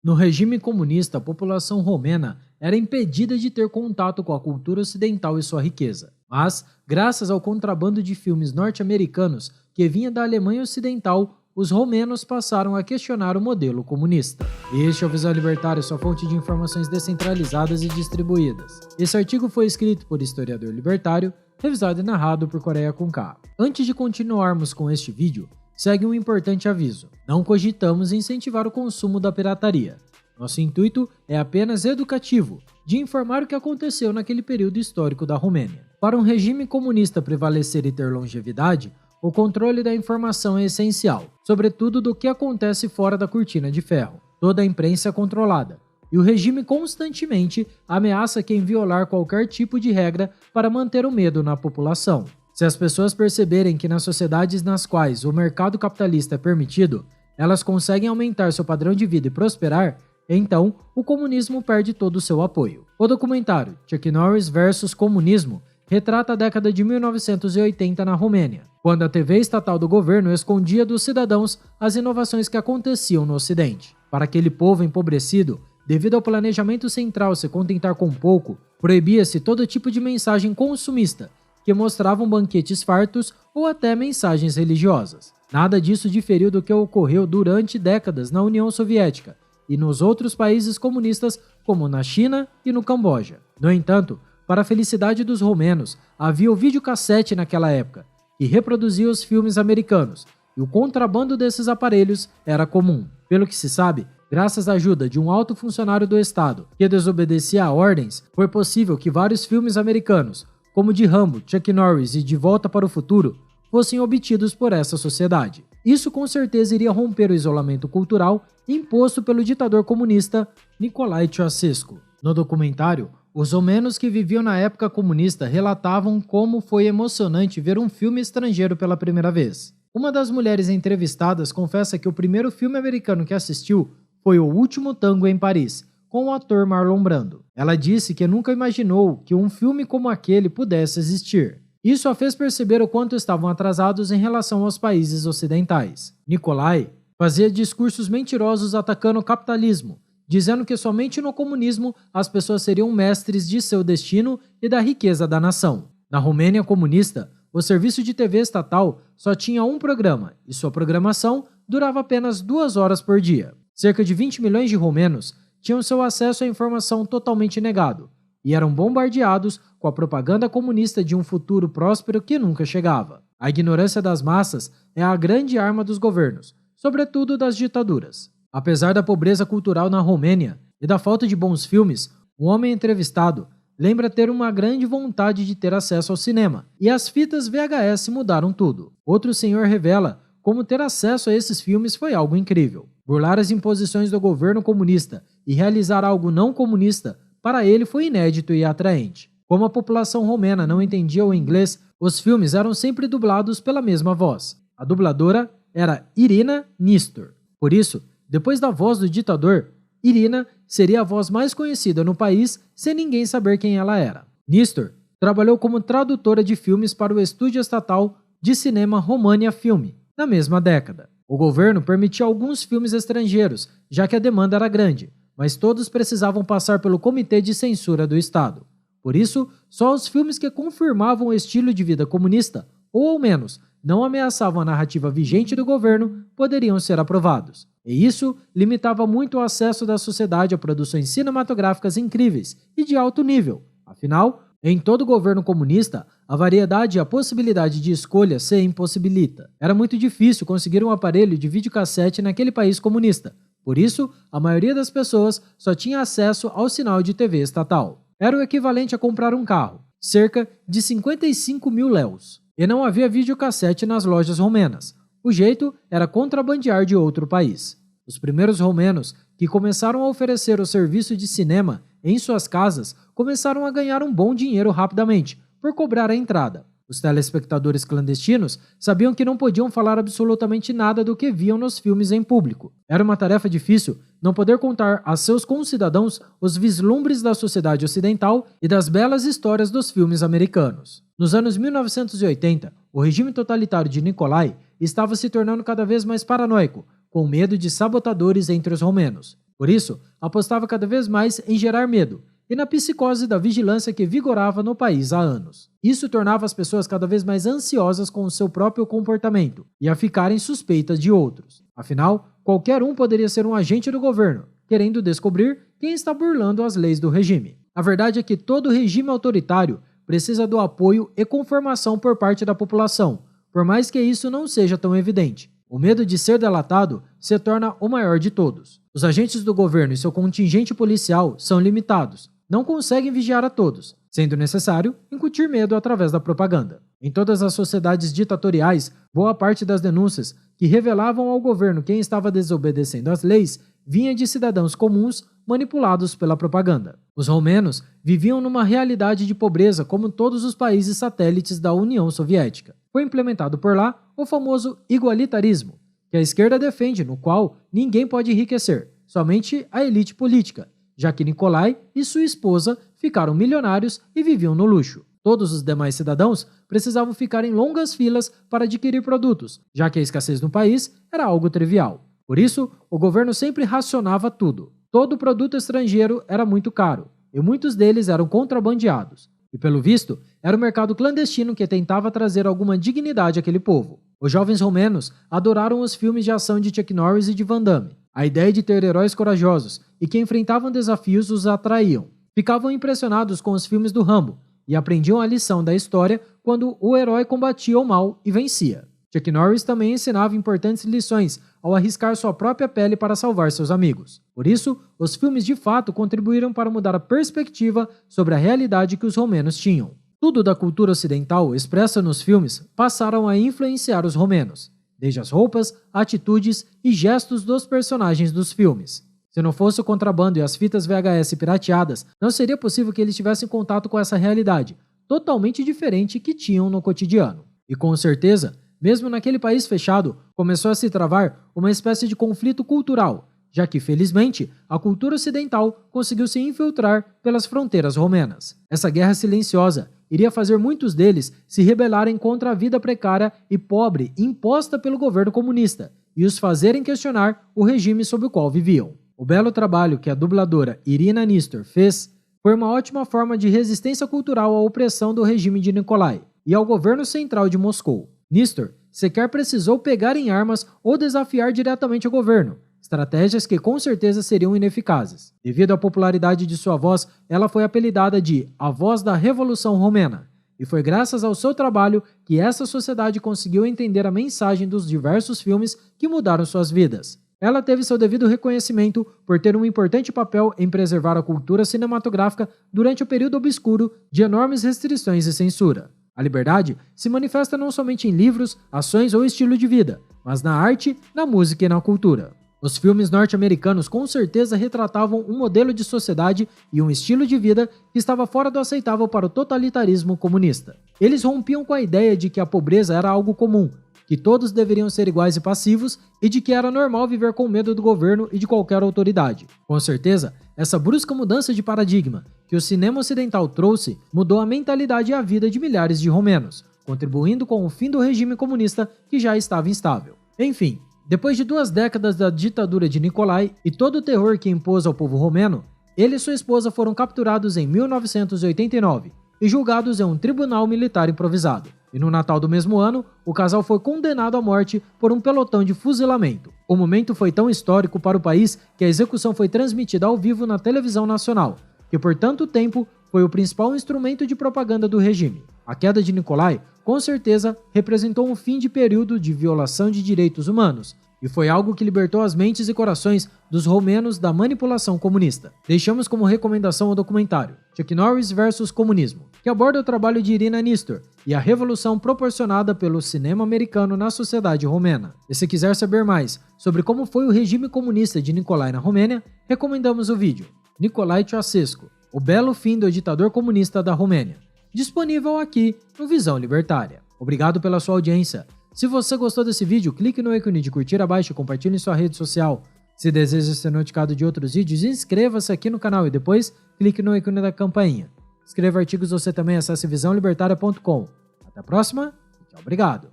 No regime comunista, a população romena era impedida de ter contato com a cultura ocidental e sua riqueza. Mas, graças ao contrabando de filmes norte-americanos que vinha da Alemanha Ocidental, os romenos passaram a questionar o modelo comunista. Este é o Visão Libertário, sua fonte de informações descentralizadas e distribuídas. Esse artigo foi escrito por historiador libertário, revisado e narrado por Coreia com K. Antes de continuarmos com este vídeo, segue um importante aviso. Não cogitamos incentivar o consumo da pirataria. Nosso intuito é apenas educativo, de informar o que aconteceu naquele período histórico da Romênia. Para um regime comunista prevalecer e ter longevidade, o controle da informação é essencial, sobretudo do que acontece fora da cortina de ferro. Toda a imprensa é controlada, e o regime constantemente ameaça quem violar qualquer tipo de regra para manter o medo na população. Se as pessoas perceberem que nas sociedades nas quais o mercado capitalista é permitido, elas conseguem aumentar seu padrão de vida e prosperar, então o comunismo perde todo o seu apoio. O documentário Chuck Norris vs Comunismo retrata a década de 1980 na Romênia, quando a TV estatal do governo escondia dos cidadãos as inovações que aconteciam no Ocidente. Para aquele povo empobrecido, devido ao planejamento central se contentar com pouco, proibia-se todo tipo de mensagem consumista, que mostravam banquetes fartos ou até mensagens religiosas. Nada disso diferiu do que ocorreu durante décadas na União Soviética e nos outros países comunistas, como na China e no Camboja. No entanto, para a felicidade dos romenos, havia o videocassete naquela época, que reproduzia os filmes americanos, e o contrabando desses aparelhos era comum. Pelo que se sabe, graças à ajuda de um alto funcionário do Estado que desobedecia a ordens, foi possível que vários filmes americanos, como de Rambo, Chuck Norris e De Volta para o Futuro, fossem obtidos por essa sociedade. Isso com certeza iria romper o isolamento cultural imposto pelo ditador comunista Nicolae Ceausescu. No documentário, os romenos que viviam na época comunista relatavam como foi emocionante ver um filme estrangeiro pela primeira vez. Uma das mulheres entrevistadas confessa que o primeiro filme americano que assistiu foi O Último Tango em Paris, com o ator Marlon Brando. Ela disse que nunca imaginou que um filme como aquele pudesse existir. Isso a fez perceber o quanto estavam atrasados em relação aos países ocidentais. Nicolae fazia discursos mentirosos atacando o capitalismo, dizendo que somente no comunismo as pessoas seriam mestres de seu destino e da riqueza da nação. Na Romênia comunista, o serviço de TV estatal só tinha um programa e sua programação durava apenas 2 horas por dia. Cerca de 20 milhões de romenos tinham seu acesso à informação totalmente negado e eram bombardeados com a propaganda comunista de um futuro próspero que nunca chegava. A ignorância das massas é a grande arma dos governos, sobretudo das ditaduras. Apesar da pobreza cultural na Romênia e da falta de bons filmes, um homem entrevistado lembra ter uma grande vontade de ter acesso ao cinema, e as fitas VHS mudaram tudo. Outro senhor revela como ter acesso a esses filmes foi algo incrível. Burlar as imposições do governo comunista e realizar algo não comunista, para ele foi inédito e atraente. Como a população romena não entendia o inglês, os filmes eram sempre dublados pela mesma voz. A dubladora era Irina Nistor. Por isso, depois da voz do ditador, Irina seria a voz mais conhecida no país sem ninguém saber quem ela era. Nistor trabalhou como tradutora de filmes para o estúdio estatal de cinema România Filme, na mesma década. O governo permitia alguns filmes estrangeiros, já que a demanda era grande, mas todos precisavam passar pelo Comitê de Censura do Estado. Por isso, só os filmes que confirmavam o estilo de vida comunista, ou ao menos não ameaçavam a narrativa vigente do governo, poderiam ser aprovados. E isso limitava muito o acesso da sociedade a produções cinematográficas incríveis e de alto nível. Afinal, em todo governo comunista, a variedade e a possibilidade de escolha se impossibilita. Era muito difícil conseguir um aparelho de videocassete naquele país comunista. Por isso, a maioria das pessoas só tinha acesso ao sinal de TV estatal. Era o equivalente a comprar um carro, cerca de 55 mil léus. E não havia videocassete nas lojas romenas. O jeito era contrabandear de outro país. Os primeiros romenos que começaram a oferecer o serviço de cinema em suas casas começaram a ganhar um bom dinheiro rapidamente, por cobrar a entrada. Os telespectadores clandestinos sabiam que não podiam falar absolutamente nada do que viam nos filmes em público. Era uma tarefa difícil não poder contar a seus concidadãos os vislumbres da sociedade ocidental e das belas histórias dos filmes americanos. Nos anos 1980, o regime totalitário de Nicolae estava se tornando cada vez mais paranoico, com medo de sabotadores entre os romenos. Por isso, apostava cada vez mais em gerar medo e na psicose da vigilância que vigorava no país há anos. Isso tornava as pessoas cada vez mais ansiosas com o seu próprio comportamento e a ficarem suspeitas de outros. Afinal, qualquer um poderia ser um agente do governo, querendo descobrir quem está burlando as leis do regime. A verdade é que todo regime autoritário precisa do apoio e conformação por parte da população, por mais que isso não seja tão evidente. O medo de ser delatado se torna o maior de todos. Os agentes do governo e seu contingente policial são limitados, não conseguem vigiar a todos, sendo necessário incutir medo através da propaganda. Em todas as sociedades ditatoriais, boa parte das denúncias que revelavam ao governo quem estava desobedecendo às leis vinha de cidadãos comuns manipulados pela propaganda. Os romenos viviam numa realidade de pobreza como todos os países satélites da União Soviética. Foi implementado por lá o famoso igualitarismo, que a esquerda defende, no qual ninguém pode enriquecer, somente a elite política, já que Nikolai e sua esposa ficaram milionários e viviam no luxo. Todos os demais cidadãos precisavam ficar em longas filas para adquirir produtos, já que a escassez no país era algo trivial. Por isso, o governo sempre racionava tudo. Todo produto estrangeiro era muito caro, e muitos deles eram contrabandeados. E pelo visto, era o mercado clandestino que tentava trazer alguma dignidade àquele povo. Os jovens romenos adoraram os filmes de ação de Chuck Norris e de Van Damme. A ideia de ter heróis corajosos e que enfrentavam desafios os atraíam. Ficavam impressionados com os filmes do Rambo e aprendiam a lição da história quando o herói combatia o mal e vencia. Chuck Norris também ensinava importantes lições ao arriscar sua própria pele para salvar seus amigos. Por isso, os filmes de fato contribuíram para mudar a perspectiva sobre a realidade que os romenos tinham. Tudo da cultura ocidental expressa nos filmes passaram a influenciar os romenos, desde as roupas, atitudes e gestos dos personagens dos filmes. Se não fosse o contrabando e as fitas VHS pirateadas, não seria possível que eles tivessem contato com essa realidade, totalmente diferente que tinham no cotidiano. E com certeza, mesmo naquele país fechado, começou a se travar uma espécie de conflito cultural, já que, felizmente, a cultura ocidental conseguiu se infiltrar pelas fronteiras romenas. Essa guerra silenciosa iria fazer muitos deles se rebelarem contra a vida precária e pobre imposta pelo governo comunista e os fazerem questionar o regime sob o qual viviam. O belo trabalho que a dubladora Irina Nistor fez foi uma ótima forma de resistência cultural à opressão do regime de Nikolai e ao governo central de Moscou. Nistor sequer precisou pegar em armas ou desafiar diretamente o governo, estratégias que com certeza seriam ineficazes. Devido à popularidade de sua voz, ela foi apelidada de a voz da Revolução Romena, e foi graças ao seu trabalho que essa sociedade conseguiu entender a mensagem dos diversos filmes que mudaram suas vidas. Ela teve seu devido reconhecimento por ter um importante papel em preservar a cultura cinematográfica durante o período obscuro de enormes restrições e censura. A liberdade se manifesta não somente em livros, ações ou estilo de vida, mas na arte, na música e na cultura. Os filmes norte-americanos com certeza retratavam um modelo de sociedade e um estilo de vida que estava fora do aceitável para o totalitarismo comunista. Eles rompiam com a ideia de que a pobreza era algo comum, que todos deveriam ser iguais e passivos e de que era normal viver com medo do governo e de qualquer autoridade. Com certeza, essa brusca mudança de paradigma que o cinema ocidental trouxe mudou a mentalidade e a vida de milhares de romenos, contribuindo com o fim do regime comunista que já estava instável. Enfim, depois de 2 décadas da ditadura de Nikolai e todo o terror que impôs ao povo romeno, ele e sua esposa foram capturados em 1989 e julgados em um tribunal militar improvisado. E no Natal do mesmo ano, o casal foi condenado à morte por um pelotão de fuzilamento. O momento foi tão histórico para o país que a execução foi transmitida ao vivo na televisão nacional, que por tanto tempo foi o principal instrumento de propaganda do regime. A queda de Nikolai, com certeza, representou um fim de período de violação de direitos humanos, e foi algo que libertou as mentes e corações dos romenos da manipulação comunista. Deixamos como recomendação o documentário Chuck Norris vs Comunismo, que aborda o trabalho de Irina Nistor e a revolução proporcionada pelo cinema americano na sociedade romena. E se quiser saber mais sobre como foi o regime comunista de Nikolai na Romênia, recomendamos o vídeo Nicolae Ceausescu, o belo fim do ditador comunista da Romênia, disponível aqui no Visão Libertária. Obrigado pela sua audiência. Se você gostou desse vídeo, clique no ícone de curtir abaixo e compartilhe em sua rede social. Se deseja ser notificado de outros vídeos, inscreva-se aqui no canal e depois clique no ícone da campainha. Escreva artigos, você também acesse visãolibertaria.com. Até a próxima e tchau, obrigado.